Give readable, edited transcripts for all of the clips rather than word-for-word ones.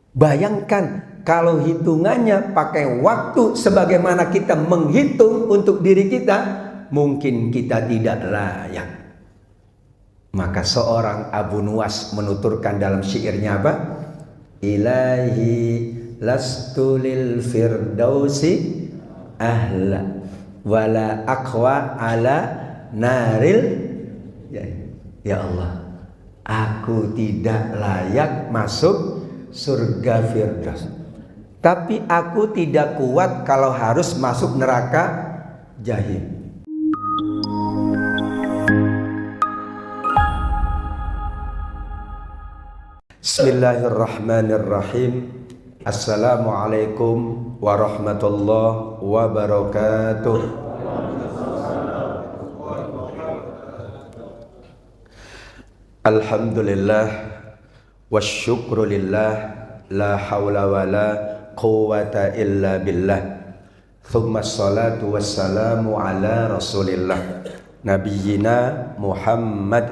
Bayangkan kalau hitungannya pakai waktu sebagaimana kita menghitung untuk diri kita, mungkin kita tidak layak. Maka seorang Abu Nuwas menuturkan dalam syairnya apa? Ilahi lastu lil firdausi ahla wala aqwa ala naril. Ya Allah, aku tidak layak masuk surga Firdaus, tapi aku tidak kuat kalau harus masuk neraka jahim. Bismillahirrahmanirrahim. Assalamualaikum warahmatullahi wabarakatuh. Alhamdulillah wasyukru lillah, la hawla wa la quwata illa billah. Thumma salatu wassalamu ala rasulillah Nabiyyina Muhammad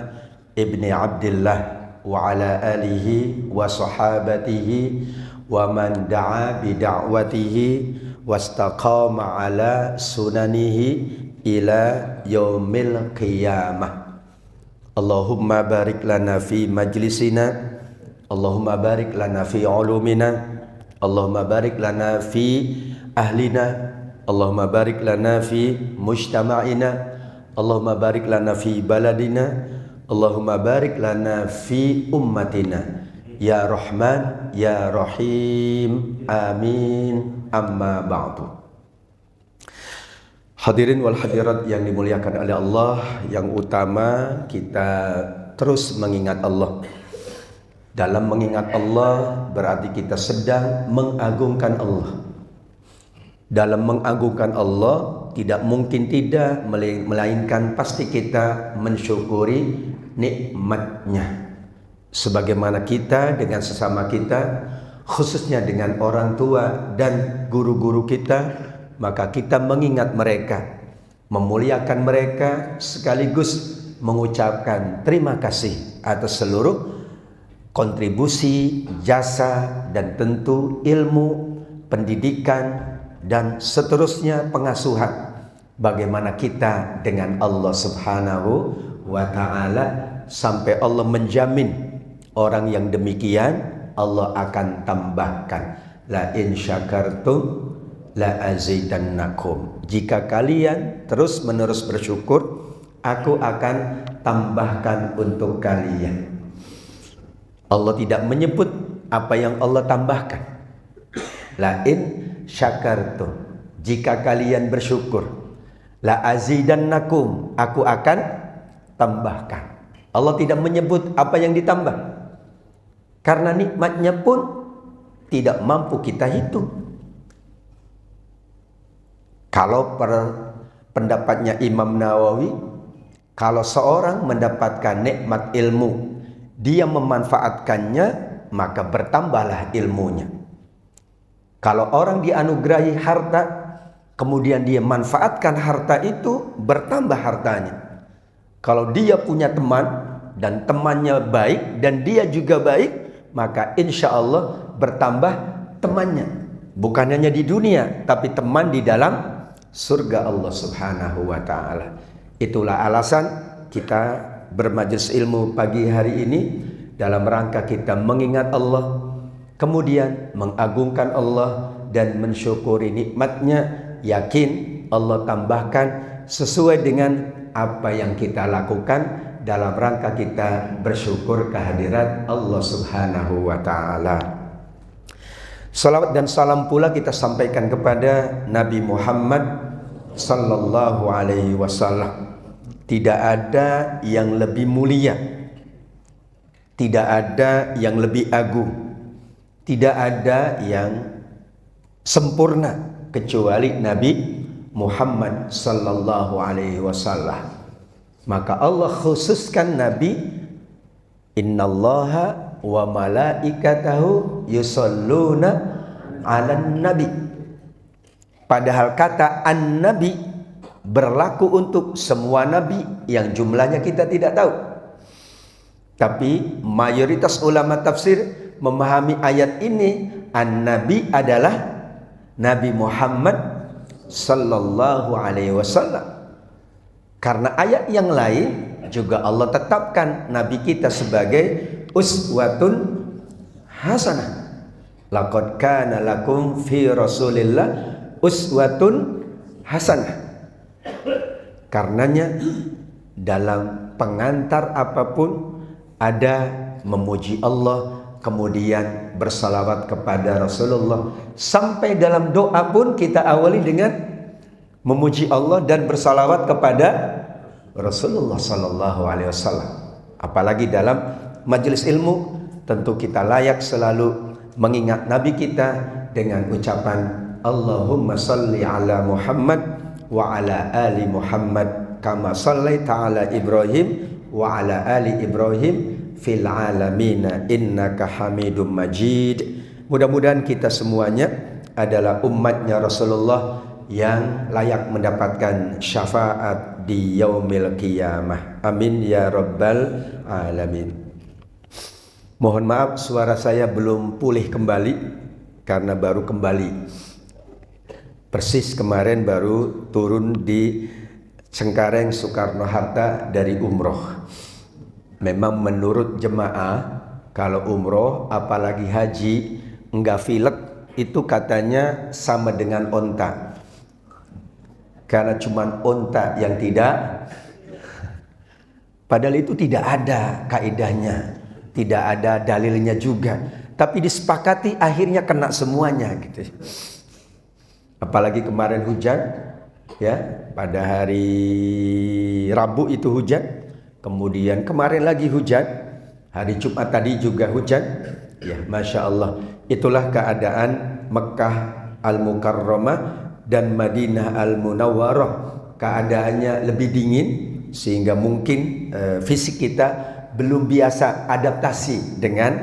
ibni Abdillah wa ala alihi wa sahabatihi wa man da'a bida'watihi wastaqama ala sunanihi ila yaumil qiyamah. Allahumma barik lana fi majlisina, Allahumma barik lana fi ulumina, Allahumma barik lana fi ahlina, Allahumma barik lana fi mujtama'ina, Allahumma barik lana fi baladina, Allahumma barik lana fi ummatina, ya Rahman ya Rahim, amin, amma ba'du. Hadirin wal hadirat yang dimuliakan oleh Allah, yang utama kita terus mengingat Allah. Dalam mengingat Allah berarti kita sedang mengagungkan Allah. Dalam mengagungkan Allah tidak mungkin tidak, melainkan pasti kita mensyukuri nikmatnya. Sebagaimana kita dengan sesama kita, khususnya dengan orang tua dan guru-guru kita, maka kita mengingat mereka, memuliakan mereka, sekaligus mengucapkan terima kasih atas seluruh kontribusi, jasa, dan tentu ilmu, pendidikan, dan seterusnya pengasuhan. Bagaimana kita dengan Allah Subhanahu wa ta'ala, sampai Allah menjamin orang yang demikian Allah akan tambahkan, la in syakartum la azidannakum. Jika kalian terus menerus bersyukur, aku akan tambahkan untuk kalian. Allah tidak menyebut apa yang Allah tambahkan. La in syakartum, jika kalian bersyukur, la azidannakum, aku akan tambahkan. Allah tidak menyebut apa yang ditambah, karena nikmatnya pun tidak mampu kita hitung. Kalau pendapatnya Imam Nawawi, kalau seorang mendapatkan nikmat ilmu, dia memanfaatkannya, maka bertambahlah ilmunya. Kalau orang dianugerahi harta, kemudian dia manfaatkan harta itu, bertambah hartanya. Kalau dia punya teman dan temannya baik dan dia juga baik, maka insya Allah bertambah temannya. Bukan hanya di dunia, tapi teman di dalam surga Allah Subhanahu wa ta'ala. Itulah alasan kita bermajelis ilmu pagi hari ini, dalam rangka kita mengingat Allah, kemudian mengagungkan Allah dan mensyukuri nikmatnya. Yakin Allah tambahkan sesuai dengan apa yang kita lakukan dalam rangka kita bersyukur kehadirat Allah Subhanahu wa ta'ala. Salawat dan salam pula kita sampaikan kepada Nabi Muhammad sallallahu alaihi wasallam. Tidak ada yang lebih mulia, tidak ada yang lebih agung, tidak ada yang sempurna kecuali Nabi Muhammad sallallahu alaihi wasallam. Maka Allah khususkan Nabi, innallaha wa malaikatahu yusalluna 'alan nabi. Padahal kata an-nabi berlaku untuk semua nabi yang jumlahnya kita tidak tahu. Tapi mayoritas ulama tafsir memahami ayat ini, an-nabi adalah Nabi Muhammad sallallahu alaihi wasallam. Karena ayat yang lain juga Allah tetapkan Nabi kita sebagai uswatun hasanah. Laqad kana lakum fi Rasulillah uswatun hasanah. Karenanya dalam pengantar apapun ada memuji Allah, kemudian bersalawat kepada Rasulullah. Sampai dalam doa pun kita awali dengan memuji Allah dan bersalawat kepada Rasulullah sallallahu alaihi wasallam. Apalagi dalam majelis ilmu, tentu kita layak selalu mengingat Nabi kita dengan ucapan Allahumma salli ala Muhammad wa ala ali Muhammad kama sallaita ala Ibrahim wa ala ali Ibrahim fil alamina innaka Hamidum Majid. Mudah-mudahan kita semuanya adalah umatnya Rasulullah yang layak mendapatkan syafaat di yaumil qiyamah. Amin ya rabbal alamin. Mohon maaf suara saya belum pulih kembali karena baru kembali. Persis kemarin baru turun di Cengkareng Soekarno-Hatta dari umroh. Memang menurut jemaah kalau umroh apalagi haji enggak filek itu katanya sama dengan onta. Karena cuma onta yang tidak, padahal itu tidak ada kaidahnya, tidak ada dalilnya juga. Tapi disepakati akhirnya kena semuanya gitu. Apalagi kemarin hujan, ya pada hari Rabu itu hujan, kemudian kemarin lagi hujan, hari Jumat tadi juga hujan. Ya, masya Allah, itulah keadaan Mekah Al-Mukarramah dan Madinah Al-Munawwarah. Keadaannya lebih dingin sehingga mungkin fisik kita belum biasa adaptasi dengan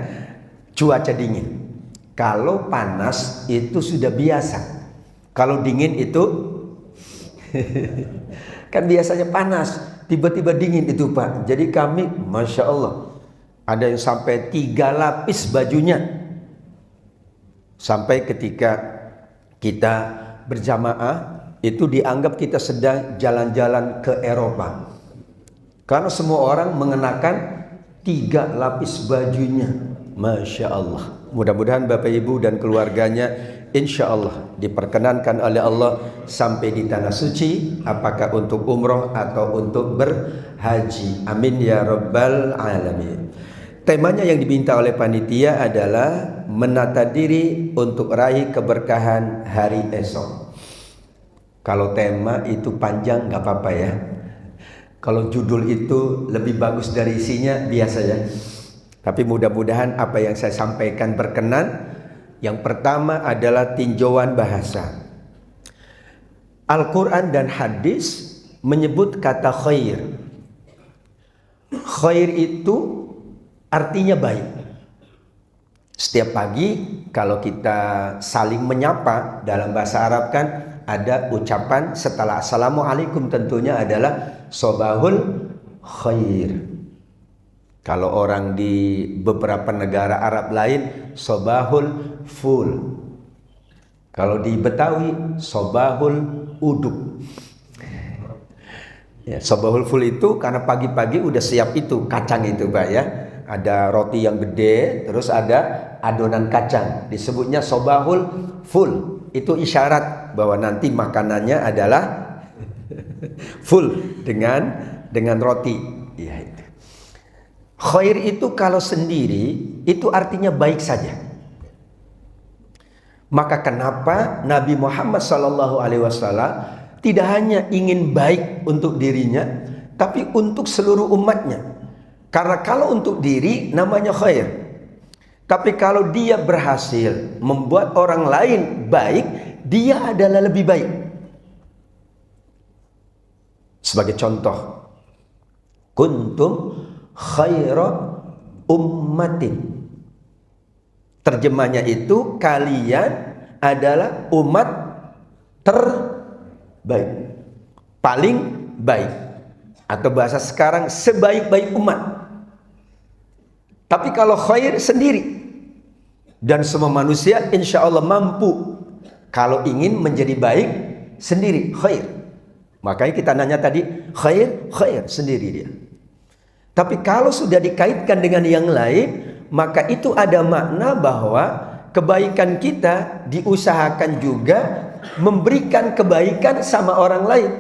cuaca dingin. Kalau panas itu sudah biasa. Kalau dingin itu kan biasanya panas, tiba-tiba dingin itu Pak. Jadi kami masya Allah ada yang sampai 3 lapis bajunya. Sampai ketika kita berjamaah itu dianggap kita sedang jalan-jalan ke Eropa. Karena semua orang mengenakan 3 lapis bajunya. Masya Allah. Mudah-mudahan Bapak Ibu dan keluarganya insya Allah diperkenankan oleh Allah sampai di tanah suci, apakah untuk umroh atau untuk berhaji. Amin ya rabbal alamin. Temanya yang diminta oleh panitia adalah menata diri untuk raih keberkahan hari esok. Kalau tema itu panjang nggak apa-apa ya. Kalau judul itu lebih bagus dari isinya biasa ya. Tapi mudah-mudahan apa yang saya sampaikan berkenan. Yang pertama adalah tinjauan bahasa. Al-Quran dan hadis menyebut kata khair. Khair itu artinya baik. Setiap pagi kalau kita saling menyapa dalam bahasa Arab kan ada ucapan setelah assalamualaikum tentunya adalah sobahul khair. Kalau orang di beberapa negara Arab lain sobahul ful. Kalau di Betawi sobahul uduk. Ya, sobahul ful itu karena pagi-pagi udah siap itu kacang itu Pak ya. Ada roti yang gede, terus ada adonan kacang. Disebutnya sobahul full. Itu isyarat bahwa nanti makanannya adalah full dengan roti. Ya itu. Khair itu kalau sendiri itu artinya baik saja. Maka kenapa Nabi Muhammad SAW tidak hanya ingin baik untuk dirinya, tapi untuk seluruh umatnya. Karena kalau untuk diri namanya khair. Tapi kalau dia berhasil membuat orang lain baik, dia adalah lebih baik. Sebagai contoh, kuntum khaira ummatin. Terjemahnya itu kalian adalah umat terbaik, paling baik, atau bahasa sekarang sebaik-baik umat. Tapi kalau khair sendiri, Dan semua manusia insya Allah mampu kalau ingin menjadi baik sendiri, khair. Makanya kita nanya tadi, khair sendiri dia. Tapi kalau sudah dikaitkan dengan yang lain, maka itu ada makna bahwa kebaikan kita diusahakan juga memberikan kebaikan sama orang lain.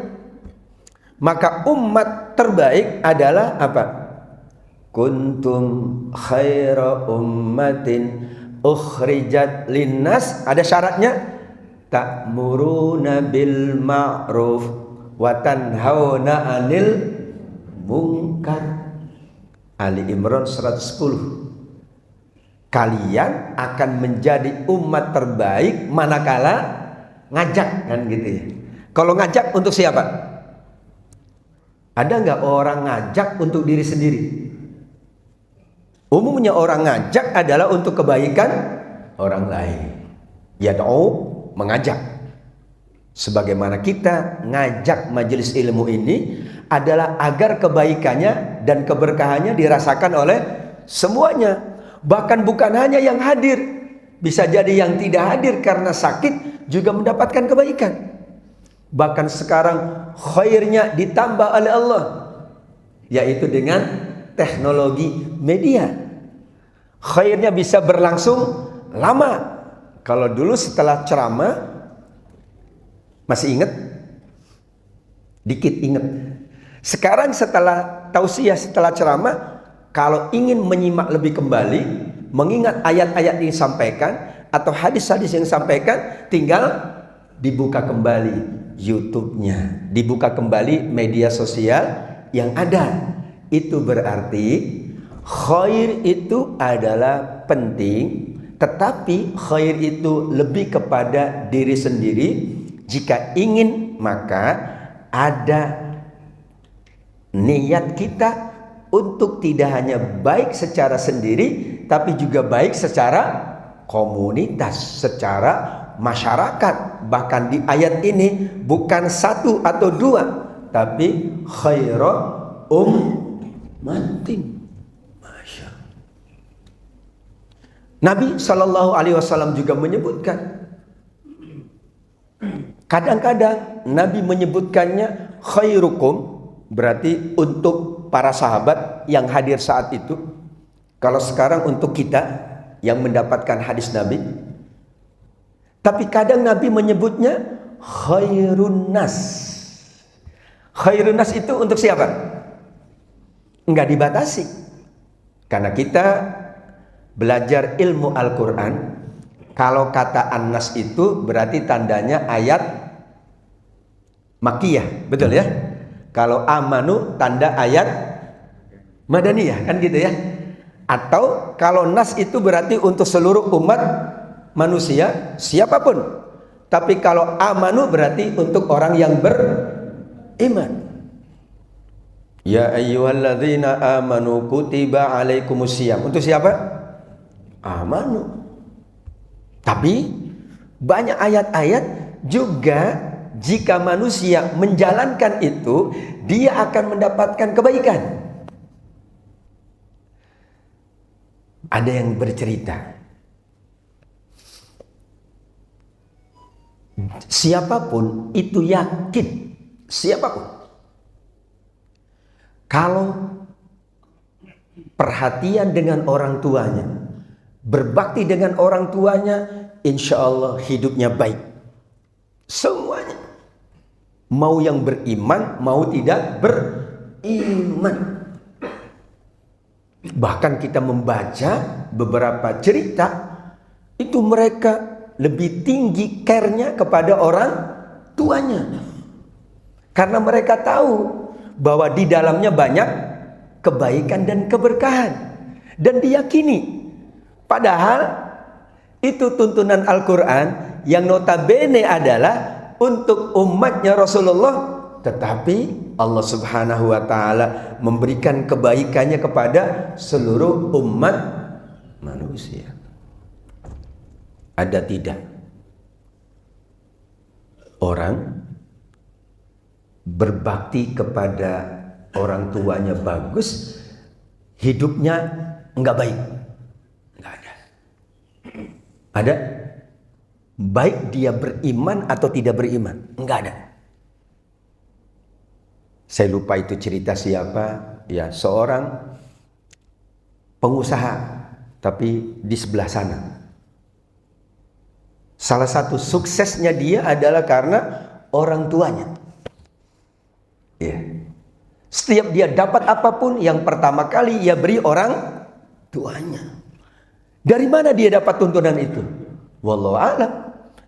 Maka umat terbaik adalah apa? Kuntum khaira ummatin ukhrijat linnas. Ada syaratnya, ta'muruna bil ma'ruf wa tanhauna 'anil munkar. Ali Imran 110. Kalian akan menjadi umat terbaik manakala ngajak, kan gitu ya. Kalau ngajak untuk siapa? Ada nggak orang ngajak untuk diri sendiri? Umumnya orang ngajak adalah untuk kebaikan orang lain. Yad'u, mengajak. Sebagaimana kita ngajak majelis ilmu ini adalah agar kebaikannya dan keberkahannya dirasakan oleh semuanya. Bahkan bukan hanya yang hadir, bisa jadi yang tidak hadir karena sakit juga mendapatkan kebaikan. Bahkan sekarang khairnya ditambah oleh Allah, yaitu dengan teknologi media. Khairnya bisa berlangsung lama. Kalau dulu setelah ceramah, masih ingat? Dikit ingat. Sekarang setelah tausiah, setelah ceramah, kalau ingin menyimak lebih kembali, mengingat ayat-ayat yang disampaikan atau hadis-hadis yang disampaikan, tinggal dibuka kembali YouTube-nya, dibuka kembali media sosial yang ada. Itu berarti khair itu adalah penting, tetapi khair itu lebih kepada diri sendiri. Jika ingin, maka ada niat kita untuk tidak hanya baik secara sendiri, tapi juga baik secara komunitas, secara masyarakat. Bahkan di ayat ini bukan satu atau dua, tapi khaira ummatin. Masya Allah. Nabi SAW juga menyebutkan, kadang-kadang Nabi menyebutkannya khairukum, berarti untuk para sahabat yang hadir saat itu. Kalau sekarang untuk kita yang mendapatkan hadis Nabi. Tapi kadang Nabi menyebutnya khairun nas. Khairun nas itu untuk siapa? Enggak dibatasi. Karena kita belajar ilmu Al-Quran, kalau kata an-nas itu berarti tandanya ayat Makkiyah, betul ya? Kalau amanu tanda ayat Madaniyah, kan gitu ya? Atau kalau nas itu berarti untuk seluruh umat manusia, siapapun. Tapi kalau amanu berarti untuk orang yang beriman. Ya ayyuhalladzina amanu kutiba alaikumusiyam. Untuk siapa? Amanu. Tapi banyak ayat-ayat juga jika manusia menjalankan itu, dia akan mendapatkan kebaikan. Ada yang bercerita, siapapun itu yakin, siapapun, kalau perhatian dengan orang tuanya, berbakti dengan orang tuanya, insya Allah hidupnya baik. Semuanya. Mau yang beriman, mau tidak beriman. Bahkan kita membaca beberapa cerita, itu mereka lebih tinggi care-nya kepada orang tuanya. Karena mereka tahu bahwa di dalamnya banyak kebaikan dan keberkahan. Dan diyakini. Padahal itu tuntunan Al-Quran yang notabene adalah untuk umatnya Rasulullah, tetapi Allah Subhanahu wa Ta'ala memberikan kebaikannya kepada seluruh umat manusia. Ada tidak orang berbakti kepada orang tuanya bagus, hidupnya enggak baik? Enggak ada. Ada? Baik dia beriman atau tidak beriman? Enggak ada. Saya lupa itu cerita siapa, ya seorang pengusaha, tapi di sebelah sana. Salah satu suksesnya dia adalah karena orang tuanya. Ya. Setiap dia dapat apapun, yang pertama kali ia beri orang tuanya. Dari mana dia dapat tuntunan itu? Wallahu a'lam.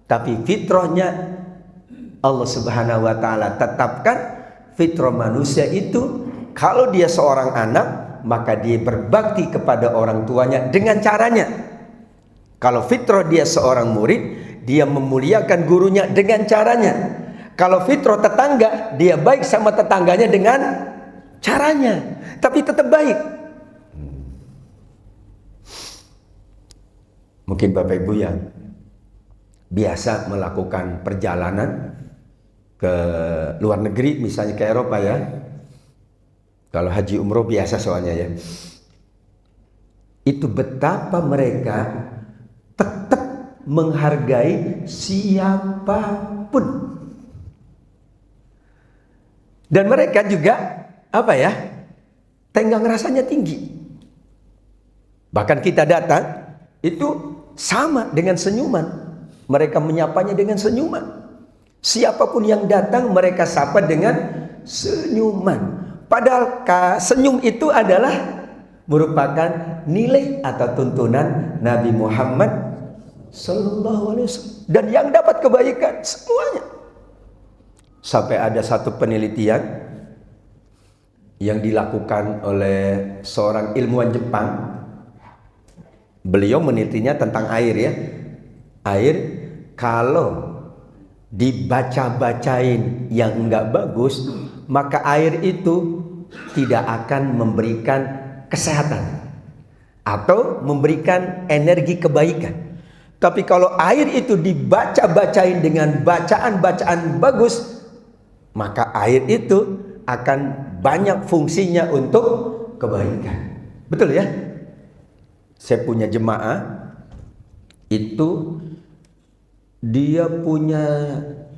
Tapi fitrahnya Allah Subhanahu wa taala tetapkan, fitrah manusia itu kalau dia seorang anak, maka dia berbakti kepada orang tuanya dengan caranya. Kalau fitrah dia seorang murid, dia memuliakan gurunya dengan caranya. Kalau fitrah tetangga, dia baik sama tetangganya dengan caranya, tapi tetap baik. Mungkin Bapak Ibu yang biasa melakukan perjalanan ke luar negeri, misalnya ke Eropa ya. Kalau haji umroh biasa soalnya ya. Itu betapa mereka tetap menghargai siapapun. Dan mereka juga apa ya? Tenggang rasanya tinggi. Bahkan kita datang itu sama dengan senyuman. Mereka menyapanya dengan senyuman. Siapapun yang datang mereka sapa dengan senyuman. Padahal senyum itu adalah merupakan nilai atau tuntunan Nabi Muhammad Sallallahu Alaihi Wasallam. Dan yang dapat kebaikan semuanya. Sampai ada satu penelitian yang dilakukan oleh seorang ilmuwan Jepang. Beliau menelitinya tentang air ya. Air kalau dibaca-bacain yang enggak bagus, maka air itu tidak akan memberikan kesehatan atau memberikan energi kebaikan. Tapi kalau air itu dibaca-bacain dengan bacaan-bacaan bagus, maka air itu akan banyak fungsinya untuk kebaikan. Betul ya? Saya punya jemaah itu dia punya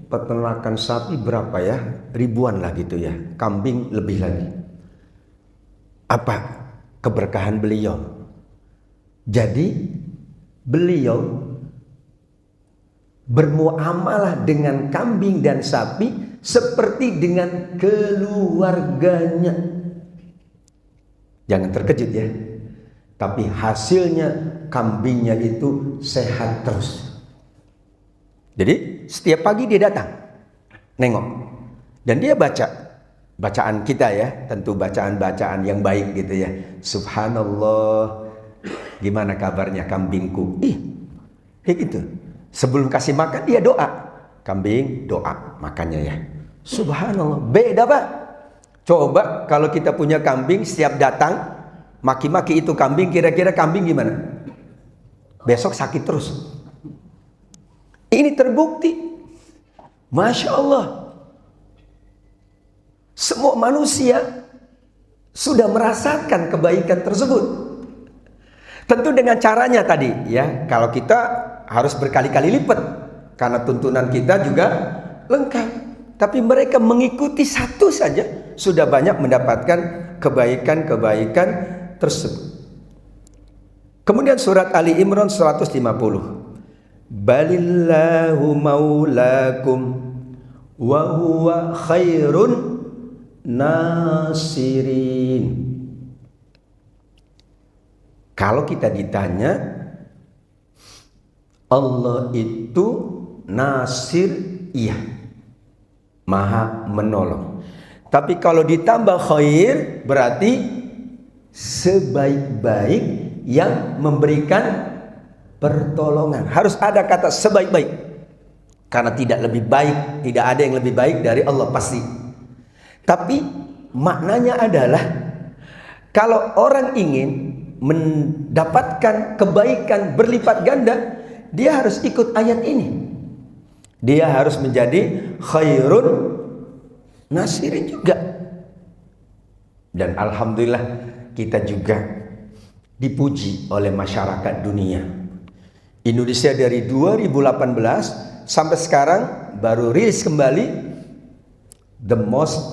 peternakan sapi berapa ya? Ribuan lah gitu ya. Kambing lebih lagi. Apa keberkahan beliau? Jadi beliau bermuamalah dengan kambing dan sapi seperti dengan keluarganya. Jangan terkejut ya. Tapi hasilnya kambingnya itu sehat terus. Jadi setiap pagi dia datang, nengok. Dan dia baca. Bacaan kita ya, tentu bacaan-bacaan yang baik gitu ya. Subhanallah, gimana kabarnya kambingku? Kayak gitu. Sebelum kasih makan dia doa. Kambing doa makannya ya. Subhanallah, beda Pak. Coba kalau kita punya kambing, setiap datang maki-maki itu kambing, kira-kira kambing gimana? Besok sakit terus. Ini terbukti. Masya Allah. Semua manusia sudah merasakan kebaikan tersebut. Tentu dengan caranya tadi ya. Kalau kita harus berkali-kali lipat, karena tuntunan kita juga lengkap. Tapi mereka mengikuti satu saja sudah banyak mendapatkan kebaikan-kebaikan tersebut. Kemudian surat Ali Imran 150. Balillahu maulakum wa huwa khairun nasirin. Kalau kita ditanya, Allah itu nasir, iya, maha menolong. Tapi kalau ditambah khair, berarti sebaik-baik yang memberikan pertolongan. Harus ada kata sebaik-baik. Karena tidak lebih baik, tidak ada yang lebih baik dari Allah pasti. Tapi maknanya adalah kalau orang ingin mendapatkan kebaikan berlipat ganda, dia harus ikut ayat ini. Dia harus menjadi khairun nasirin juga. Dan alhamdulillah kita juga dipuji oleh masyarakat dunia. Indonesia dari 2018 sampai sekarang baru rilis kembali the most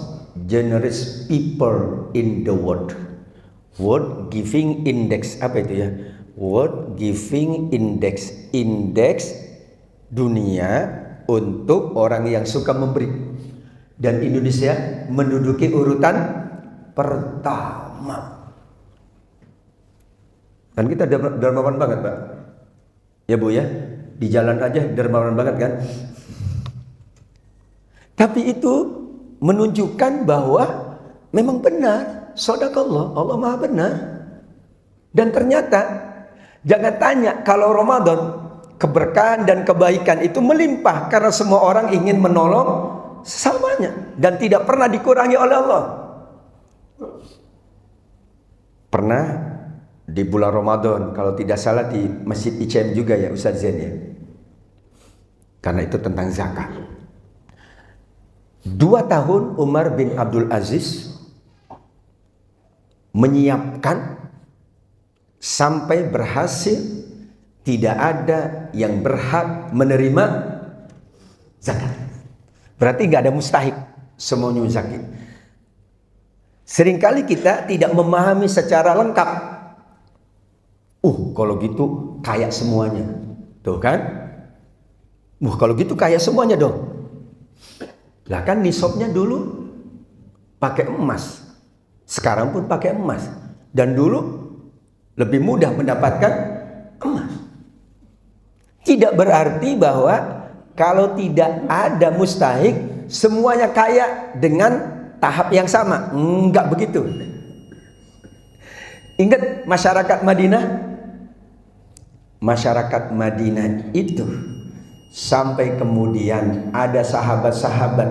generous people in the world. World Giving Index, apa itu ya? World Giving Index, indeks dunia untuk orang yang suka memberi. Dan Indonesia menduduki urutan pertama. Kan kita dermawan banget, Pak. Ya Bu ya, di jalan aja dermawan banget kan. Tapi itu menunjukkan bahwa memang benar, shadaqallah, Allah Maha benar. Dan ternyata jangan tanya kalau Ramadan keberkahan dan kebaikan itu melimpah karena semua orang ingin menolong sesamanya dan tidak pernah dikurangi oleh Allah. Pernah di bulan Ramadan, kalau tidak salah di Masjid ICM juga ya Ustaz Zain ya. Karena itu tentang zakat. 2 tahun Umar bin Abdul Aziz menyiapkan sampai berhasil tidak ada yang berhak menerima zakat. Berarti nggak ada mustahik, semuanya zakat. Seringkali kita tidak memahami secara lengkap. Kalau gitu kaya semuanya. Tuh kan? Kalau gitu kaya semuanya dong. Lah kan nisabnya dulu pakai emas. Sekarang pun pakai emas. Dan dulu lebih mudah mendapatkan emas. Tidak berarti bahwa kalau tidak ada mustahik semuanya kaya dengan tahap yang sama. Enggak begitu. Ingat masyarakat Madinah? Masyarakat Madinah itu sampai kemudian ada sahabat-sahabat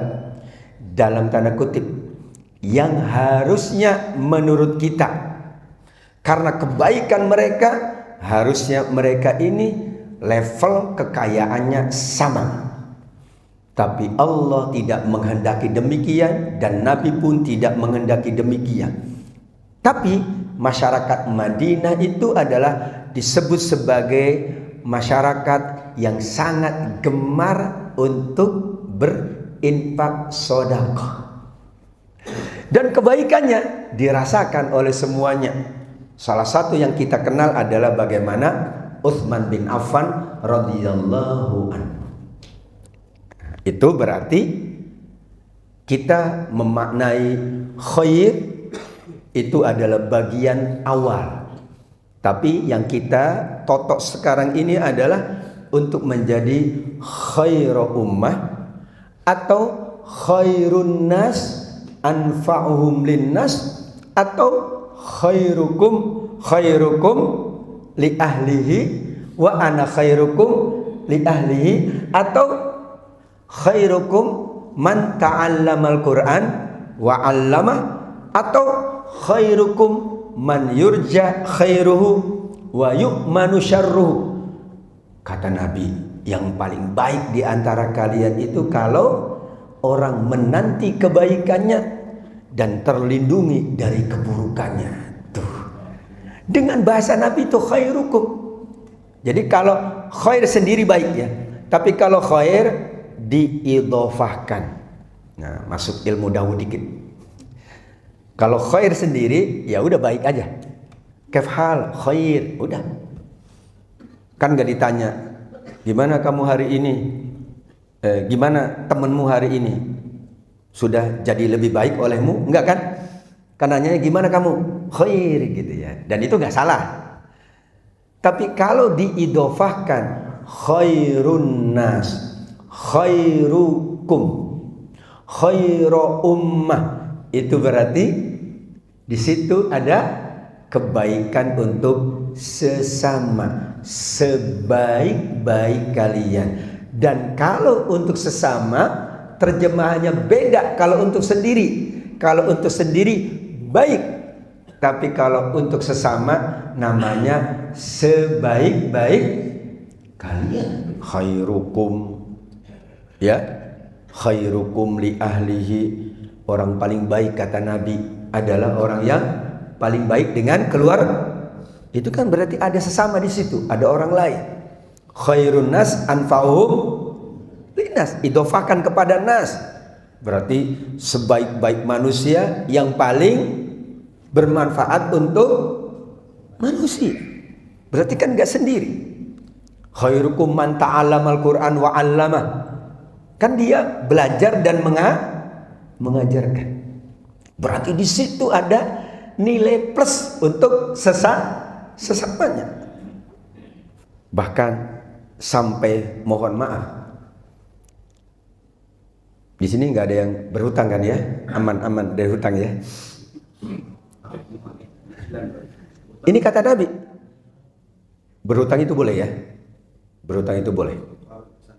dalam tanda kutip yang harusnya menurut kita karena kebaikan mereka harusnya mereka ini level kekayaannya sama. Tapi Allah tidak menghendaki demikian dan Nabi pun tidak menghendaki demikian. Tapi masyarakat Madinah itu adalah disebut sebagai masyarakat yang sangat gemar untuk berinfak sedekah. Dan kebaikannya dirasakan oleh semuanya. Salah satu yang kita kenal adalah bagaimana Utsman bin Affan radhiyallahu anhu. Itu berarti kita memaknai khair itu adalah bagian awal. Tapi yang kita totok sekarang ini adalah untuk menjadi khairu ummah atau khairun nas anfa'uhum linnas atau khairukum li ahlihi wa ana khairukum li ahlihi atau khairukum man ta'allamal Qur'an wa 'allamah atau khairukum man yurja khairuhu wa yu'manu syarruhu. Kata Nabi, yang paling baik di antara kalian itu kalau orang menanti kebaikannya dan terlindungi dari keburukannya. Tuh. Dengan bahasa Nabi itu khairukum. Jadi kalau khair sendiri baik ya, tapi kalau khair diidhofahkan. Nah, masuk ilmu Dawud dikit. Kalau khair sendiri ya udah baik aja. Kefhal khair, udah. Kan gak ditanya, gimana kamu hari ini? Gimana temenmu hari ini? Sudah jadi lebih baik olehmu? Enggak kan? Kan nanya gimana kamu? Khair gitu ya. Dan itu gak salah. Tapi kalau diidhofahkan khairun nas, khairukum, khairu ummah, itu berarti di situ ada kebaikan untuk sesama, sebaik-baik kalian. Dan kalau untuk sesama terjemahannya beda kalau untuk sendiri. Kalau untuk sendiri baik, tapi kalau untuk sesama namanya sebaik-baik kalian. Khairukum, ya, khairukum li ahlihi. Orang paling baik kata Nabi adalah orang yang paling baik dengan keluarga. Itu kan berarti ada sesama di situ, ada orang lain. Khairun nas anfa'uhum linnas, idofahkan kepada nas. Berarti sebaik-baik manusia yang paling bermanfaat untuk manusia. Berarti kan nggak sendiri. Khairukum man ta'allamal Qur'an wa 'allamah. Kan dia belajar dan mengajarkan. Berarti di situ ada nilai plus untuk sesamanya. Bahkan sampai mohon maaf. Di sini nggak ada yang berhutang kan ya? Aman-aman dari hutang ya. Ini kata Nabi. Berhutang itu boleh ya? Berhutang itu boleh.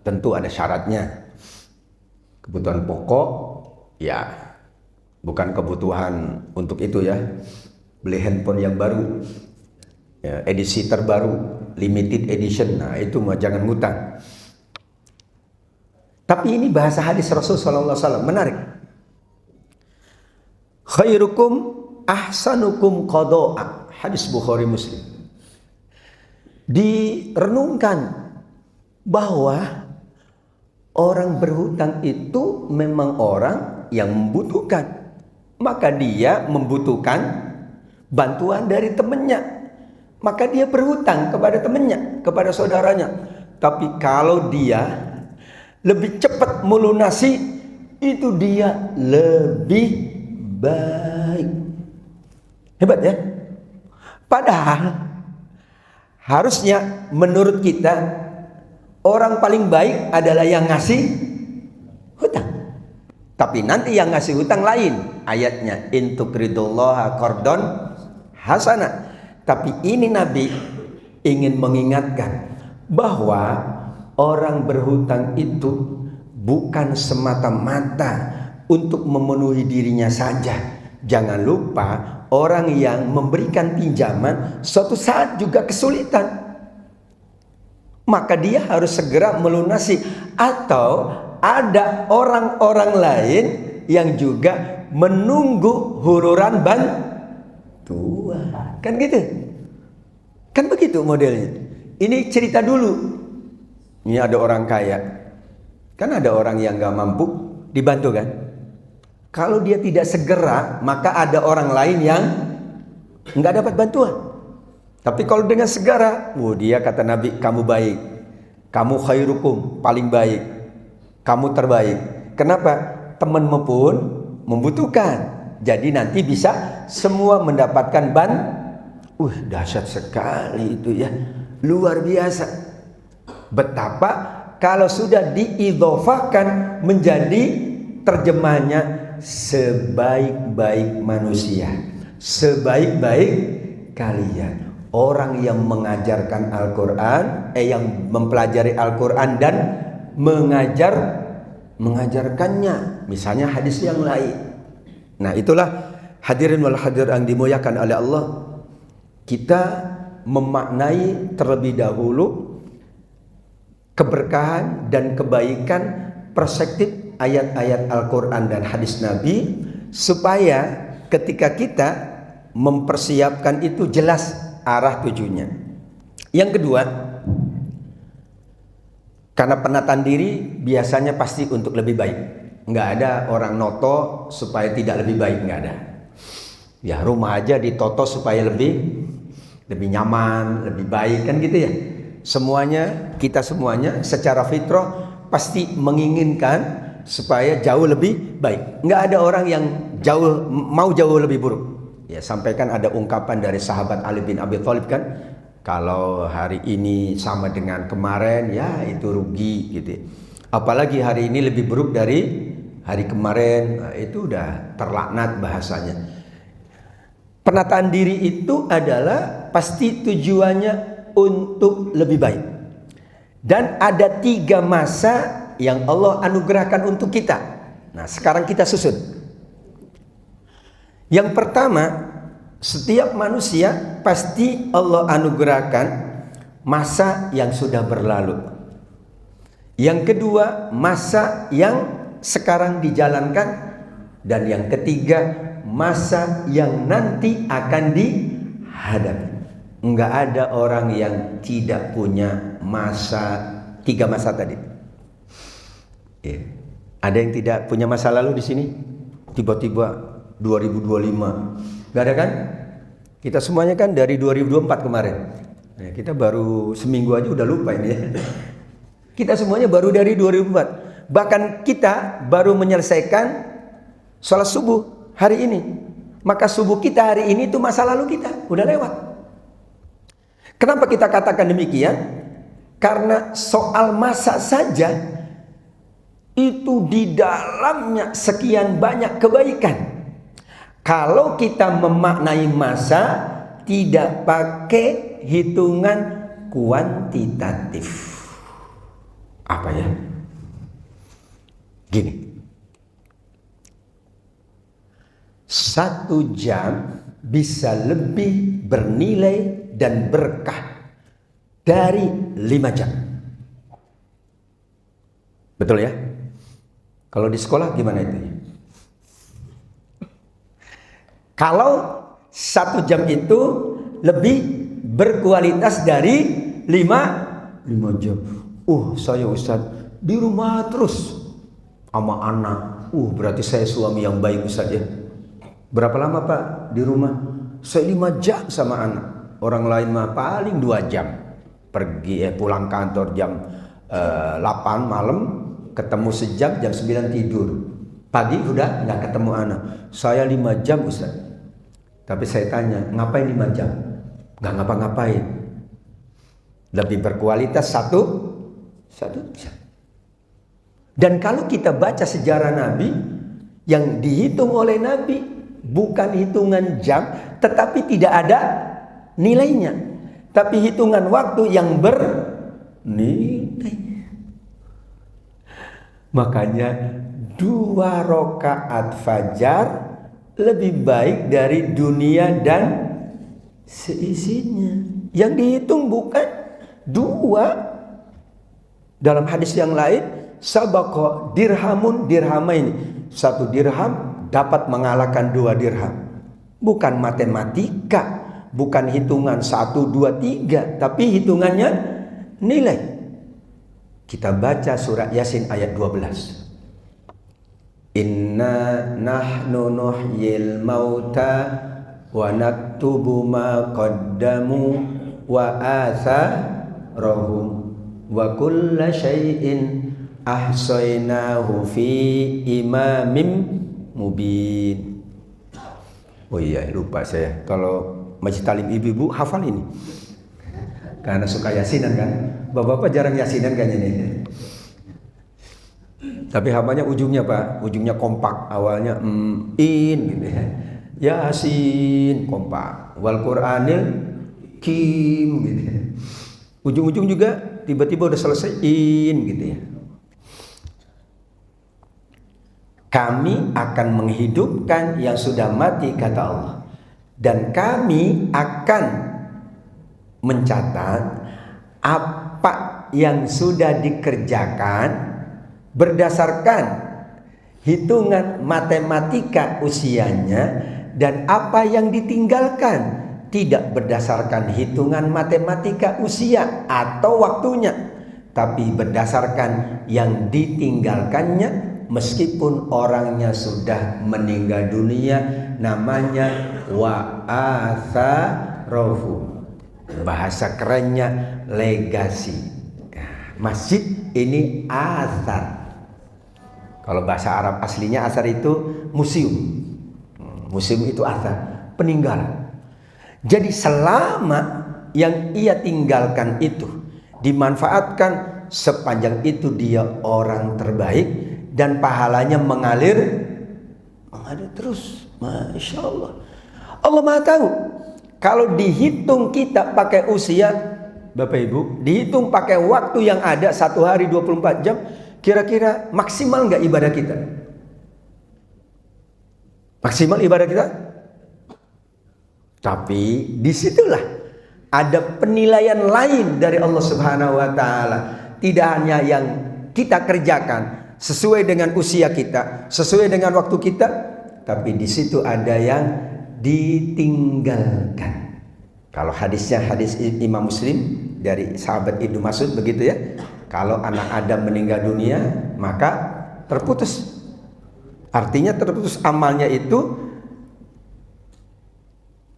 Tentu ada syaratnya. Kebutuhan pokok, ya bukan kebutuhan untuk itu ya. Beli handphone yang baru, ya, edisi terbaru, limited edition, nah itu mah jangan ngutang. Tapi ini bahasa hadis Rasul sallallahu alaihi wasallam menarik. Khairukum ahsanukum qada'a, hadis Bukhari Muslim. Direnungkan bahwa orang berhutang itu memang orang yang membutuhkan, maka dia membutuhkan bantuan dari temannya, maka dia berhutang kepada temannya, kepada saudaranya. Tapi kalau dia lebih cepat melunasi, itu dia lebih baik. Hebat ya. Padahal harusnya menurut kita orang paling baik adalah yang ngasih hutang. Tapi nanti yang ngasih hutang lain. Ayatnya in tuqridullaha qardon hasanah. Tapi ini Nabi ingin mengingatkan bahwa orang berhutang itu bukan semata-mata untuk memenuhi dirinya saja. Jangan lupa orang yang memberikan pinjaman suatu saat juga kesulitan. Maka dia harus segera melunasi, atau ada orang-orang lain yang juga menunggu huluran bantuan. Kan gitu? Kan begitu modelnya. Ini cerita dulu. Ini ada orang kaya. Kan ada orang yang gak mampu dibantu kan? Kalau dia tidak segera, maka ada orang lain yang gak dapat bantuan. Tapi kalau dengan segera, dia kata Nabi, kamu baik, kamu khairukum, paling baik, kamu terbaik. Kenapa? Temanmu pun membutuhkan. Jadi nanti bisa semua mendapatkan dahsyat sekali itu ya, luar biasa. Betapa kalau sudah diidhofahkan menjadi terjemahnya sebaik-baik manusia, sebaik-baik kalian. Orang yang mengajarkan Al-Quran, yang mempelajari Al-Quran dan mengajarkannya. Misalnya hadis yang lain. Nah itulah hadirin wal hadir yang dimuliakan oleh Allah. Kita memaknai terlebih dahulu keberkahan dan kebaikan perspektif ayat-ayat Al-Quran dan hadis Nabi, supaya ketika kita mempersiapkan itu jelas arah tujuannya. Yang kedua, karena penataan diri biasanya pasti untuk lebih baik. Nggak ada orang noto supaya tidak lebih baik, nggak ada. Ya rumah aja ditoto supaya lebih nyaman, lebih baik kan gitu ya. Kita semuanya secara fitrah pasti menginginkan supaya jauh lebih baik. Nggak ada orang yang mau jauh lebih buruk. Ya, sampaikan ada ungkapan dari sahabat Ali bin Abi Thalib kan, kalau hari ini sama dengan kemarin ya itu rugi gitu. Apalagi hari ini lebih buruk dari hari kemarin, nah, itu udah terlaknat bahasanya. Penataan diri itu adalah pasti tujuannya untuk lebih baik. Dan ada 3 masa yang Allah anugerahkan untuk kita. Nah, sekarang kita susun. Yang pertama, setiap manusia pasti Allah anugerahkan masa yang sudah berlalu. Yang kedua, masa yang sekarang dijalankan. Dan yang ketiga, masa yang nanti akan dihadapi. Enggak ada orang yang tidak punya tiga masa tadi. Ya. Ada yang tidak punya masa lalu di sini? Tiba-tiba 2025. Enggak ada kan? Kita semuanya kan dari 2024 kemarin. Nah, kita baru seminggu aja udah lupa ini ya. Kita semuanya baru dari 2004. Bahkan kita baru menyelesaikan sholat subuh hari ini. Maka subuh kita hari ini itu masa lalu kita udah lewat. Kenapa kita katakan demikian? Karena soal masa saja itu di dalamnya sekian banyak kebaikan. Kalau kita memaknai masa tidak pakai hitungan kuantitatif. Apa ya? Gini. 1 jam bisa lebih bernilai dan berkah dari 5 jam. Betul ya? Kalau di sekolah gimana itu? Kalau 1 jam itu lebih berkualitas dari 5 jam. Saya Ustaz di rumah terus sama anak. Berarti saya suami yang baik Ustaz ya. Berapa lama Pak di rumah? Saya 5 jam sama anak. Orang lain mah paling 2 jam. Pergi pulang kantor jam 8 malam, ketemu sejam, jam 9 tidur. Pagi udah nggak ketemu anak. Saya 5 jam Ustaz. Tapi saya tanya, ngapain 5 jam? Nggak ngapa-ngapain. Lebih berkualitas satu jam. Dan kalau kita baca sejarah Nabi, yang dihitung oleh Nabi bukan hitungan jam, tetapi tidak ada nilainya, tapi hitungan waktu yang bernilai. Makanya 2 rakaat fajar lebih baik dari dunia dan seisinya. Yang dihitung bukan 2. Dalam hadis yang lain, sabaqa dirhamun dirhamain. 1 dirham dapat mengalahkan 2 dirham. Bukan matematika, bukan hitungan 1, 2, 3, tapi hitungannya nilai. Kita baca surat Yasin ayat 12. Inna nahnu nuhyil mauta wa naktubu ma qaddamu wa atharahum wa kulla syai'in ahsaynahu fi imamin mubin. Oh iya, lupa saya. Kalau majlis talim ibu-ibu hafal ini. Karena suka yasinan kan. Bapak-bapak jarang yasinan kan ini. Tapi hafalnya ujungnya Pak, ujungnya kompak. Awalnya gitu ya. Yasin kompak. Wal Qur'anil kim gitu ya. Ujung-ujung juga tiba-tiba udah selesaiin gitu ya. Kami akan menghidupkan yang sudah mati kata Allah. Dan kami akan mencatat apa yang sudah dikerjakan berdasarkan hitungan matematika usianya, dan apa yang ditinggalkan tidak berdasarkan hitungan matematika usia atau waktunya, tapi berdasarkan yang ditinggalkannya. Meskipun orangnya sudah meninggal dunia, namanya wa'atharohu. Bahasa kerennya legasi. Masjid ini athar. Kalau bahasa Arab aslinya athar itu museum. Museum itu athar, peninggalan. Jadi selama yang ia tinggalkan itu dimanfaatkan, sepanjang itu dia orang terbaik. Dan pahalanya mengalir terus. Masya Allah. Allah Maha tahu. Kalau dihitung kita pakai usia, Bapak Ibu, dihitung pakai waktu yang ada 1 hari 24 jam, kira-kira maksimal nggak ibadah kita? Maksimal ibadah kita? Tapi disitulah ada penilaian lain dari Allah Subhanahu wa Ta'ala. Tidak hanya yang kita kerjakan sesuai dengan usia kita, sesuai dengan waktu kita, tapi di situ ada yang ditinggalkan. Kalau hadisnya hadis Imam Muslim dari sahabat Ibnu Mas'ud begitu ya. Kalau anak Adam meninggal dunia maka terputus. Artinya terputus amalnya itu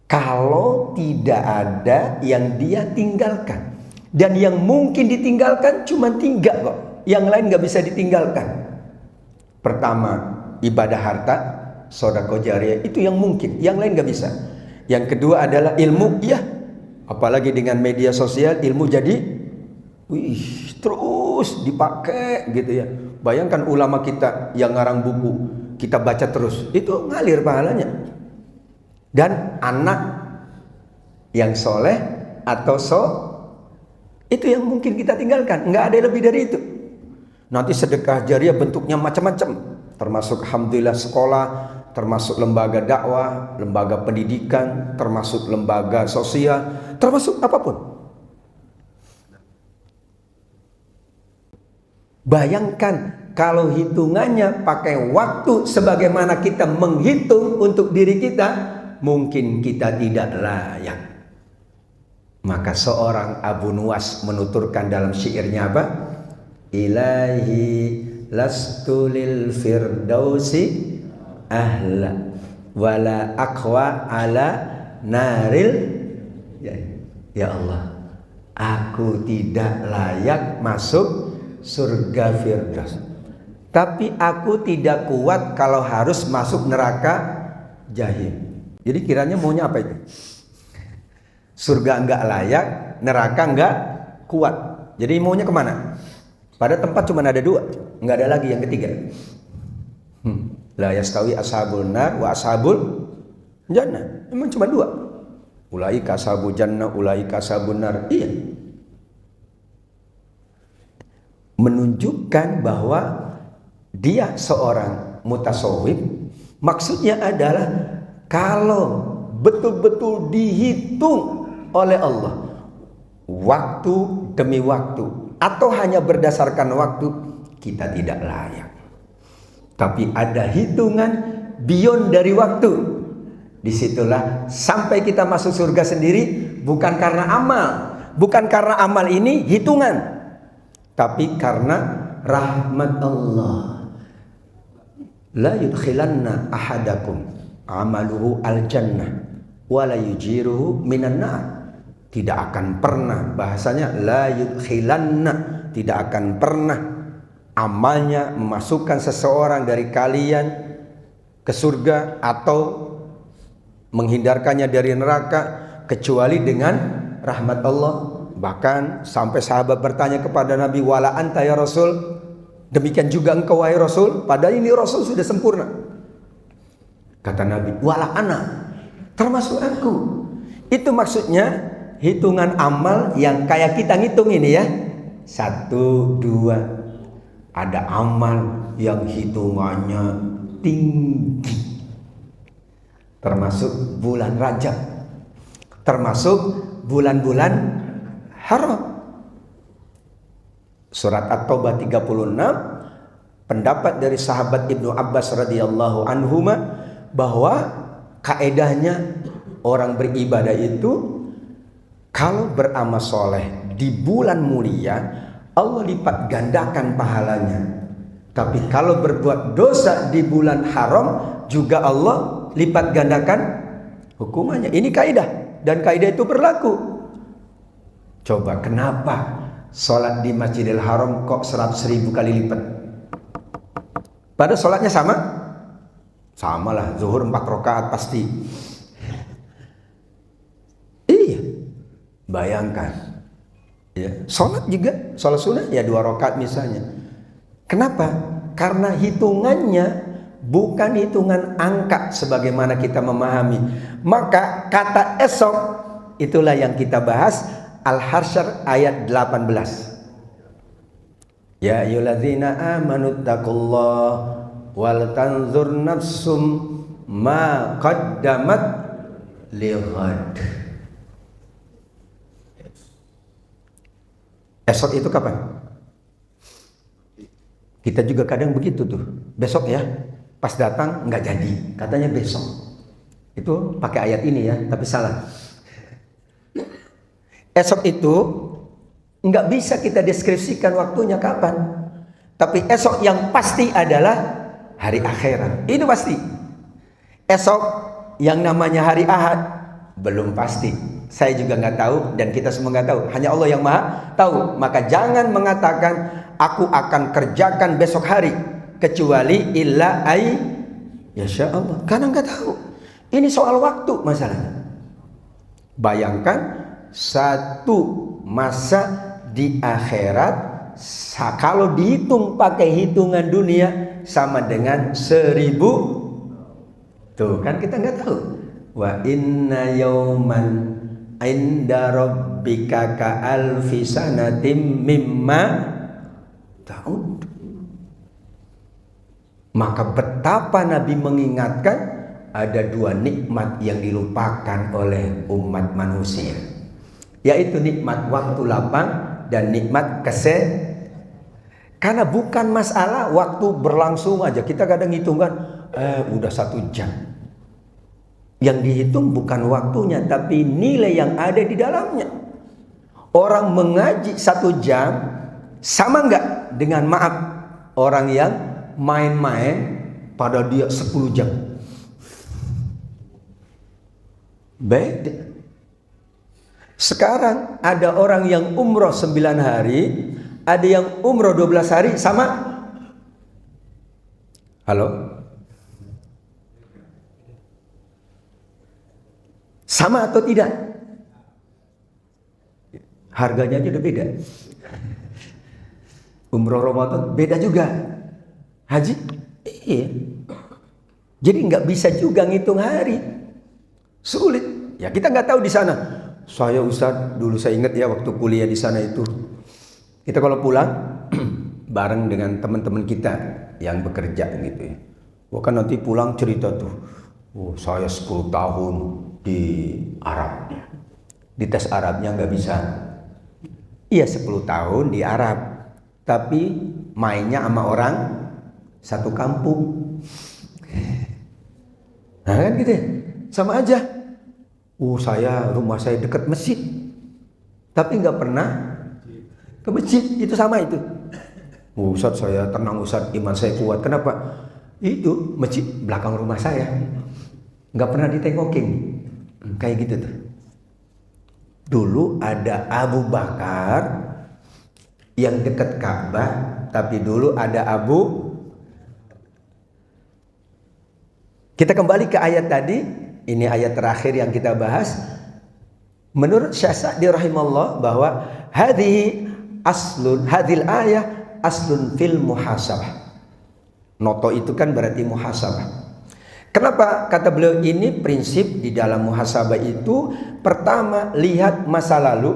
kalau tidak ada yang dia tinggalkan. Dan yang mungkin ditinggalkan cuma 3 kok. Yang lain nggak bisa ditinggalkan. Pertama, ibadah harta, sedekah jariyah, itu yang mungkin. Yang lain nggak bisa. Yang kedua adalah ilmu, ya. Apalagi dengan media sosial, ilmu jadi, terus dipakai gitu ya. Bayangkan ulama kita yang ngarang buku, kita baca terus, itu ngalir pahalanya. Dan anak yang soleh atau itu yang mungkin kita tinggalkan, nggak ada lebih dari itu. Nanti sedekah jariah bentuknya macam-macam, termasuk alhamdulillah sekolah, termasuk lembaga dakwah, lembaga pendidikan, termasuk lembaga sosial, termasuk apapun. Bayangkan kalau hitungannya pakai waktu sebagaimana kita menghitung untuk diri kita, mungkin kita tidak layak. Maka seorang Abu Nuwas menuturkan dalam syairnya apa? Ilahi lastu lil firdausi ahla wala aqwa ala naril. Ya Allah, aku tidak layak masuk surga firdaus, tapi aku tidak kuat kalau harus masuk neraka jahim. Jadi kiranya maunya apa itu? Surga enggak layak, neraka enggak kuat. Jadi maunya kemana? Pada tempat cuma ada 2, enggak ada lagi yang ketiga. La yastawi ashabul nar wa ashabul jannah. Memang cuma 2. Ulaika ashabul jannah, ulaika ashabun nar. Iya. Menunjukkan bahwa dia seorang mutasawwif. Maksudnya adalah kalau betul-betul dihitung oleh Allah waktu demi waktu atau hanya berdasarkan waktu, kita tidak layak. Tapi ada hitungan beyond dari waktu. Disitulah sampai kita masuk surga sendiri, bukan karena amal, bukan karena amal ini hitungan, tapi karena rahmat Allah. La yudkhilanna ahadakum amaluhu al-jannah wa la yujiruhu minan nar. Tidak akan pernah, bahasanya la yudkhilanna, tidak akan pernah amalnya memasukkan seseorang dari kalian ke surga atau menghindarkannya dari neraka kecuali dengan rahmat Allah. Bahkan sampai sahabat bertanya kepada Nabi, wala anta ya Rasul, demikian juga engkau wahai Rasul, padahal ini Rasul sudah sempurna. Kata Nabi, wala ana, termasuk aku. Itu maksudnya hitungan amal yang kayak kita ngitung ini ya. 1, 2. Ada amal yang hitungannya tinggi, termasuk bulan Rajab, termasuk bulan-bulan haram. Surat At-Taubah 36, pendapat dari sahabat Ibnu Abbas radhiyallahu anhuma bahwa kaedahnya orang beribadah itu kalau beramal soleh di bulan mulia, Allah lipat gandakan pahalanya. Tapi kalau berbuat dosa di bulan haram, juga Allah lipat gandakan hukumannya. Ini kaidah, dan kaidah itu berlaku. Coba kenapa sholat di Masjidil Haram kok 100.000 kali lipat? Pada sholatnya sama? Samalah, zuhur 4 rakaat pasti. Iya, bayangkan. Ya, sholat juga, sholat sunnah ya 2 rakaat misalnya. Kenapa? Karena hitungannya bukan hitungan angka sebagaimana kita memahami. Maka kata esok itulah yang kita bahas, Al-Hasyr ayat 18. Ya ayyuhalladzina amanu taqullaha wal tanzur nafsum ma qaddamat lighad. Esok itu kapan? Kita juga kadang begitu tuh. Besok ya, pas datang nggak jadi, katanya besok. Itu pakai ayat ini ya, tapi salah. Esok itu nggak bisa kita deskripsikan waktunya kapan. Tapi esok yang pasti adalah hari akhirat. Itu pasti. Esok yang namanya hari Ahad belum pasti. Saya juga nggak tahu dan kita semua nggak tahu. Hanya Allah yang Maha tahu. Maka jangan mengatakan aku akan kerjakan besok hari kecuali illa ay yasha Allah. Karena nggak tahu. Ini soal waktu masalahnya. Bayangkan satu masa di akhirat kalau dihitung pakai hitungan dunia sama dengan 1000. Tuh kan kita nggak tahu. Wa inna yauman inda rabbika ka alfi sanatim mimma ta'ud. Maka betapa Nabi mengingatkan ada 2 nikmat yang dilupakan oleh umat manusia, yaitu nikmat waktu lapang dan nikmat karena bukan masalah waktu berlangsung aja. Kita kadang hitungkan udah 1 jam. Yang dihitung bukan waktunya, tapi nilai yang ada di dalamnya. Orang mengaji 1 jam sama enggak dengan maaf orang yang main-main pada dia 10 jam. Beda. Sekarang ada orang yang umroh 9 hari, ada yang umroh 12 hari, sama? Halo? Sama atau tidak? Harganya aja udah beda. Umroh Ramadan beda juga. Haji? Iya. Jadi nggak bisa juga ngitung hari. Sulit. Ya kita nggak tahu di sana. Saya Ustadz, dulu saya ingat ya waktu kuliah di sana itu. Kita kalau pulang bareng dengan teman-teman kita yang bekerja gitu ya. Wah kan nanti pulang cerita tuh. Oh, saya 10 tahun di Arab. Di tes Arabnya nggak bisa. Iya 10 tahun di Arab. Tapi mainnya sama orang satu kampung. Nah kan gitu ya. Sama aja. Rumah saya dekat masjid. Tapi nggak pernah ke masjid, itu sama itu. Ustadz saya tenang Ustadz, iman saya kuat. Kenapa? Itu masjid belakang rumah saya, nggak pernah ditengokin. Kayak gitu tuh. Dulu ada Abu Bakar yang dekat Ka'bah, tapi dulu ada Kita kembali ke ayat tadi. Ini ayat terakhir yang kita bahas. Menurut Syekh Sa'di rahimahullah bahwa hadhil ayah aslun fil muhasabah. Noto itu kan berarti muhasabah. Kenapa kata beliau ini prinsip di dalam muhasabah itu? Pertama, lihat masa lalu.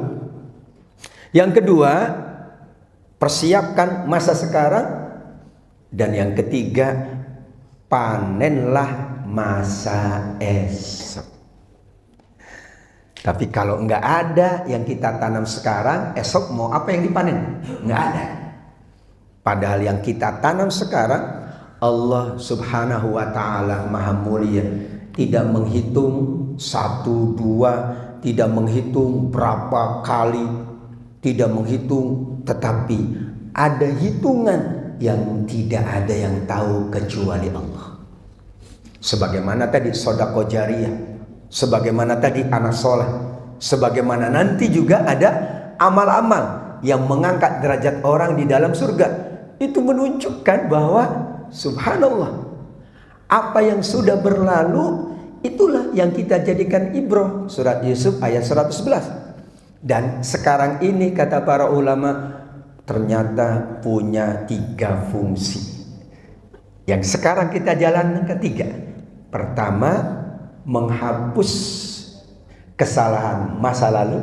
Yang kedua, persiapkan masa sekarang. Dan yang ketiga, panenlah masa esok. Tapi kalau nggak ada yang kita tanam sekarang, esok mau apa yang dipanen? Nggak ada. Padahal yang kita tanam sekarang, Allah subhanahu wa ta'ala maha mulia, tidak menghitung 1, 2, tidak menghitung berapa kali, tidak menghitung, tetapi ada hitungan yang tidak ada yang tahu kecuali Allah. Sebagaimana tadi sedekah jariyah, sebagaimana tadi anak soleh, sebagaimana nanti juga ada amal-amal yang mengangkat derajat orang di dalam surga. Itu menunjukkan bahwa subhanallah, apa yang sudah berlalu itulah yang kita jadikan ibrah. Surat Yusuf ayat 111. Dan sekarang ini kata para ulama ternyata punya 3 fungsi. Yang sekarang kita jalankan ketiga. Pertama, menghapus kesalahan masa lalu.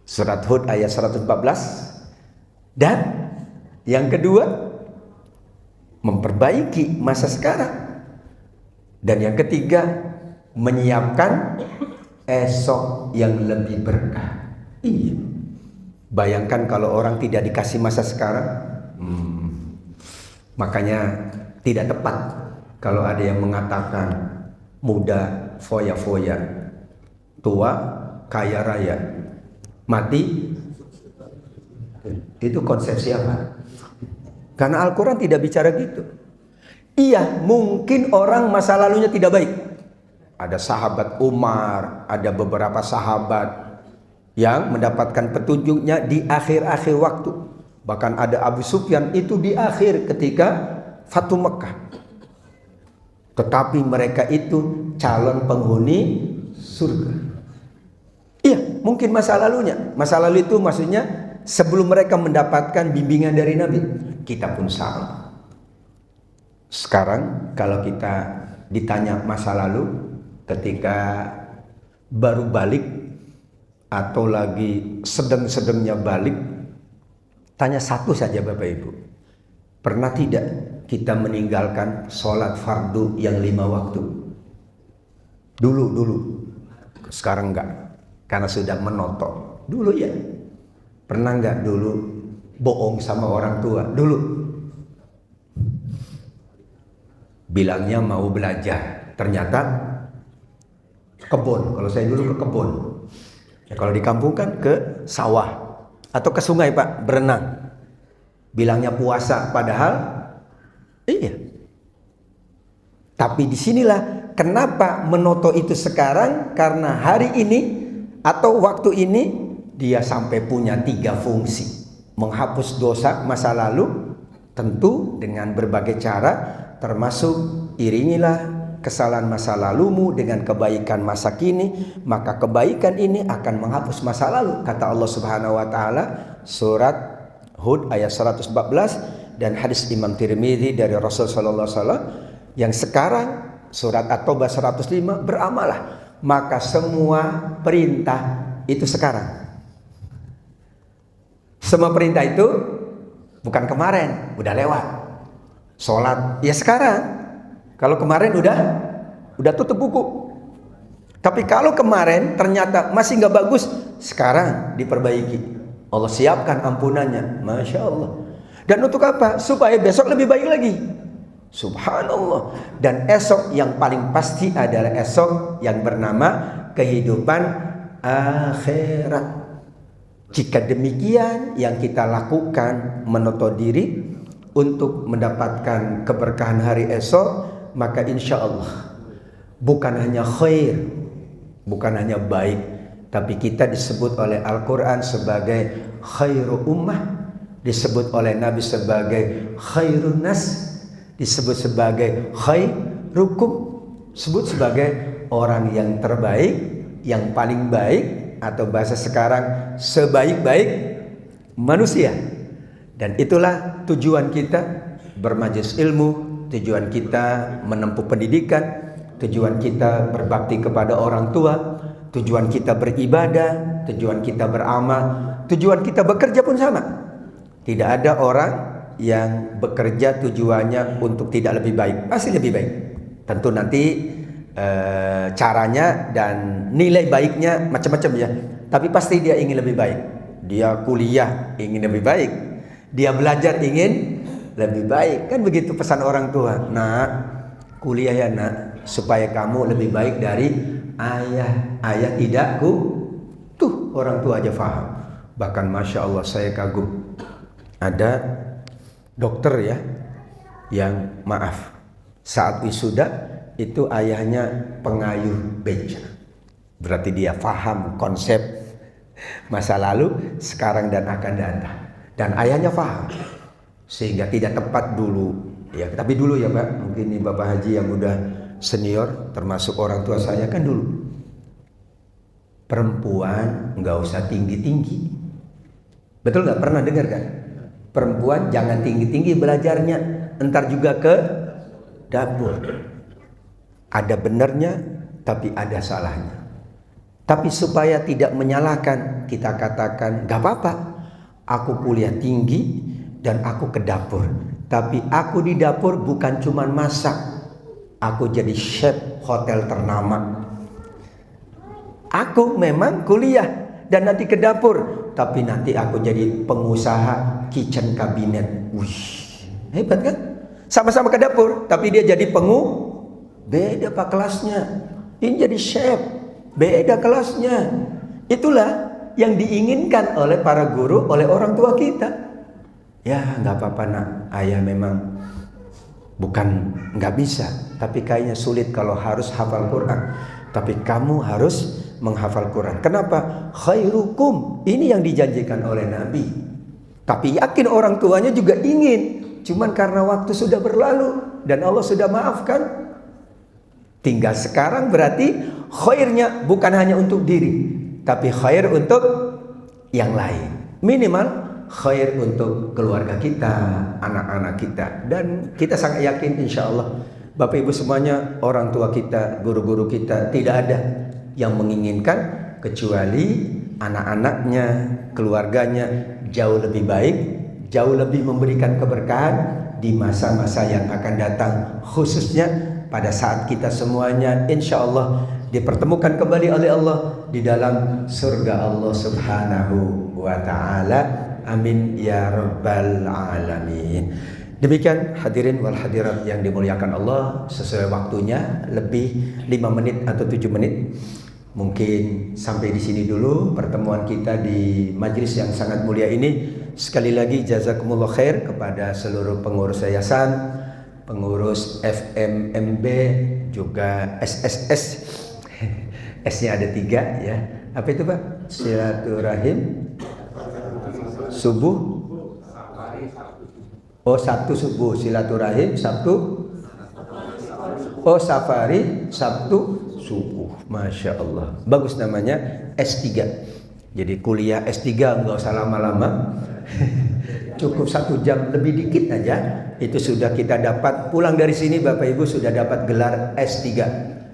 Surat Hud ayat 114. Dan yang kedua, memperbaiki masa sekarang. Dan yang ketiga, menyiapkan esok yang lebih berkah. Iya. Bayangkan kalau orang tidak dikasih masa sekarang. Makanya tidak tepat kalau ada yang mengatakan muda foya-foya, tua kaya raya, mati. Itu konsep siapa? Karena Al-Quran tidak bicara gitu. Iya, mungkin orang masa lalunya tidak baik. Ada sahabat Umar, ada beberapa sahabat yang mendapatkan petunjuknya di akhir-akhir waktu. Bahkan ada Abu Sufyan itu di akhir ketika Fatu Mekah. Tetapi mereka itu calon penghuni surga. Iya, mungkin masa lalunya. Masa lalu itu maksudnya sebelum mereka mendapatkan bimbingan dari Nabi. Kita pun sama. Sekarang kalau kita ditanya masa lalu ketika baru balik atau lagi sedang-sedangnya balik, tanya satu saja Bapak Ibu. Pernah tidak kita meninggalkan sholat fardu yang 5 waktu? Dulu. Sekarang enggak, karena sudah menotok. Dulu ya. Pernah enggak dulu bohong sama orang tua? Dulu. Bilangnya mau belajar, ternyata kebun. Kalau saya dulu ke kebun. Ya, kalau di kampung kan ke sawah atau ke sungai Pak, berenang. Bilangnya puasa, padahal iya. Tapi disinilah kenapa menoto itu sekarang, karena hari ini atau waktu ini dia sampai punya 3 fungsi. Menghapus dosa masa lalu, tentu dengan berbagai cara, termasuk iringilah kesalahan masa lalumu dengan kebaikan masa kini, maka kebaikan ini akan menghapus masa lalu. Kata Allah Subhanahu wa taala surat Hud ayat 114 dan hadis Imam Tirmidzi dari Rasul sallallahu alaihi wasallam yang sekarang surat At-Taubah 105, beramalah, maka semua perintah itu sekarang. Semua perintah itu bukan kemarin, udah lewat. Sholat ya sekarang. Kalau kemarin udah tutup buku. Tapi kalau kemarin ternyata masih nggak bagus, sekarang diperbaiki. Allah siapkan ampunannya, masya Allah. Dan untuk apa? Supaya besok lebih baik lagi. Subhanallah. Dan esok yang paling pasti adalah esok yang bernama kehidupan akhirat. Jika demikian, yang kita lakukan menoto diri untuk mendapatkan keberkahan hari esok, maka insya Allah bukan hanya khair, bukan hanya baik, tapi kita disebut oleh Al-Quran sebagai khairu ummah, disebut oleh Nabi sebagai khairun nas, disebut sebagai khairukum, disebut sebagai orang yang terbaik, yang paling baik, atau bahasa sekarang sebaik-baik manusia. Dan itulah tujuan kita bermajelis ilmu, tujuan kita menempuh pendidikan, tujuan kita berbakti kepada orang tua, tujuan kita beribadah, tujuan kita beramal, tujuan kita bekerja pun sama. Tidak ada orang yang bekerja tujuannya untuk tidak lebih baik, pasti lebih baik. Tentu nanti caranya dan nilai baiknya macam-macam ya, tapi pasti dia ingin lebih baik. Dia kuliah ingin lebih baik, dia belajar ingin lebih baik, kan begitu pesan orang tua. Nak, kuliah ya nak, supaya kamu lebih baik dari ayah. Ayah tidakku, tuh orang tua aja paham. Bahkan masya Allah saya kagum, ada dokter ya, yang maaf saat wisuda itu ayahnya pengayuh beca. Berarti dia paham konsep masa lalu, sekarang dan akan datang. Dan ayahnya paham, sehingga tidak tepat dulu ya. Tapi dulu ya Pak, mungkin ini Bapak Haji yang udah senior, termasuk orang tua saya kan dulu, perempuan nggak usah tinggi-tinggi. Betul nggak? Pernah dengar kan? Perempuan jangan tinggi-tinggi belajarnya, entar juga ke dapur. Ada benarnya, tapi ada salahnya. Tapi supaya tidak menyalahkan, kita katakan gak apa-apa, aku kuliah tinggi dan aku ke dapur, tapi aku di dapur bukan cuma masak, aku jadi chef hotel ternama. Aku memang kuliah dan nanti ke dapur, tapi nanti aku jadi pengusaha kitchen cabinet. Wih, hebat kan? Sama-sama ke dapur, tapi dia jadi beda Pak kelasnya. Ini jadi chef, beda kelasnya. Itulah yang diinginkan oleh para guru, oleh orang tua kita. Ya nggak apa-apa nak, ayah memang bukan nggak bisa, tapi kayaknya sulit kalau harus hafal Quran. Tapi kamu harus menghafal Quran. Kenapa? Khairukum, ini yang dijanjikan oleh Nabi. Tapi yakin orang tuanya juga ingin, cuman karena waktu sudah berlalu dan Allah sudah maafkan. Tinggal sekarang berarti khairnya bukan hanya untuk diri, tapi khair untuk yang lain. Minimal khair untuk keluarga kita, anak-anak kita. Dan kita sangat yakin insya Allah Bapak Ibu semuanya, orang tua kita, guru-guru kita, tidak ada yang menginginkan kecuali anak-anaknya, keluarganya jauh lebih baik, jauh lebih memberikan keberkahan di masa-masa yang akan datang, khususnya pada saat kita semuanya insya Allah dipertemukan kembali oleh Allah di dalam surga Allah Subhanahu wa ta'ala. Amin ya rabbal alamin. Demikian hadirin wal hadirat yang dimuliakan Allah, sesuai waktunya lebih 5 menit atau 7 menit. Mungkin sampai di sini dulu pertemuan kita di majelis yang sangat mulia ini. Sekali lagi jazakumullah khair kepada seluruh pengurus yayasan, pengurus FMMB, juga SSS. S-nya ada 3 ya. Apa itu Pak? Silaturahim, subuh. Oh, Sabtu subuh, silaturahim, Sabtu. Oh, safari, Sabtu subuh. Masya Allah, bagus namanya S3. Jadi kuliah S3 nggak usah lama-lama. Cukup 1 jam lebih dikit aja, itu sudah kita dapat. Pulang dari sini Bapak Ibu sudah dapat gelar S3,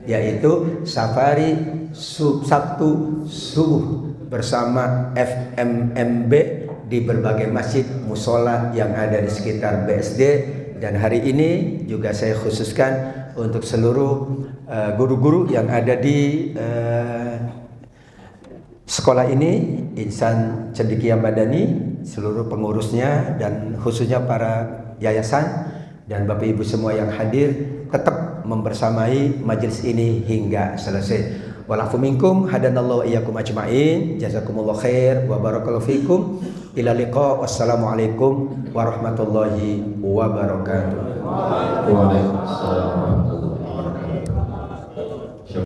yaitu safari Sabtu subuh bersama FMMB di berbagai masjid musola yang ada di sekitar BSD. Dan hari ini juga saya khususkan untuk seluruh guru-guru yang ada di sekolah ini, Insan Cendekia Madani, seluruh pengurusnya dan khususnya para yayasan dan Bapak Ibu semua yang hadir, tetap membersamai majelis ini hingga selesai. Walafu minkum hadanallahu iyyakum ajmain. Jazakumullah khair wa barakallahu fikum. Ila liqa. Wassalamualaikum warahmatullahi wabarakatuh. Waalaikumsalam.